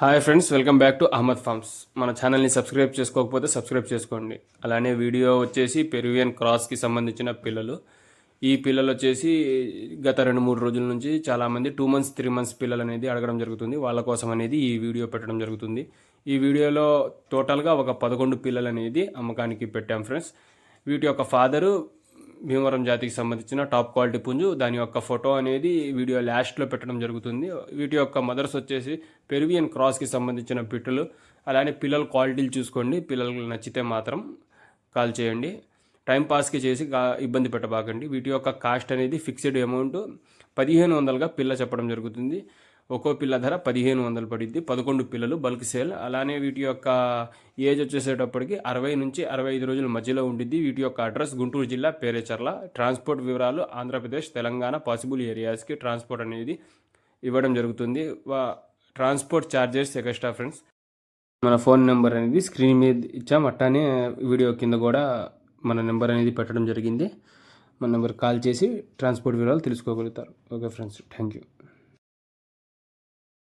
Hi friends, welcome back to Ahmad farms. మన ఛానల్ని subscribe చేసుకోకపోతే సబ్స్క్రైబ్ చేసుకోండి. అలానే వీడియో వచ్చేసి పెరువియన్ క్రాస్కి సంబంధించిన పిల్లలు. ఈ పిల్లలు వచ్చేసి గత 2-3 రోజుల నుంచి చాలామంది 2 months 3 months పిల్లలు అనేది అడగడం జరుగుతుంది. వాళ్ళ కోసం అనేది ఈ వీడియో పెట్టడం జరుగుతుంది. ఈ వీడియోలో టోటల్గా ఒక 11 పిల్లలు అనేది అమ్మకానికి పెట్టాం ఫ్రెండ్స్. వీటి యొక్క ఫాదరు భీమవరం జాతికి సంబంధించిన టాప్ క్వాలిటీ పుంజు. దాని యొక్క ఫోటో అనేది వీడియో లాస్ట్లో పెట్టడం జరుగుతుంది. వీటి యొక్క మదర్స్ వచ్చేసి పెరువియన్ క్రాస్కి సంబంధించిన పిట్టలు. అలానే పిల్లల క్వాలిటీలు చూసుకోండి. పిల్లలకు నచ్చితే మాత్రం కాల్ చేయండి. టైం పాస్కి చేసి ఇబ్బంది పెట్టబాకండి. వీటి యొక్క కాస్ట్ అనేది ఫిక్స్డ్ అమౌంట్ 1500గా పిల్ల చెప్పడం జరుగుతుంది. ఒక్కో పిల్ల ధర 1500 పడిద్ది. 11 పిల్లలు బల్క్ సేల్. అలానే వీటి యొక్క ఏజ్ వచ్చేసేటప్పటికి 60 నుంచి 65 రోజుల మధ్యలో ఉండిద్ది. వీటి యొక్క అడ్రస్ గుంటూరు జిల్లా పేరేచర్ల. ట్రాన్స్పోర్ట్ వివరాలు ఆంధ్రప్రదేశ్, తెలంగాణ పాసిబుల్ ఏరియాస్కి ట్రాన్స్పోర్ట్ అనేది ఇవ్వడం జరుగుతుంది. Transport charges extra friends. మన ఫోన్ నెంబర్ అనేది స్క్రీన్ మీద ఇచ్చాం. అట్టానే వీడియో కింద కూడా మన నెంబర్ అనేది పెట్టడం జరిగింది. మన నెంబర్ కాల్ చేసి ట్రాన్స్పోర్ట్ వివరాలు తెలుసుకోగలుగుతారు. Okay friends, thank you.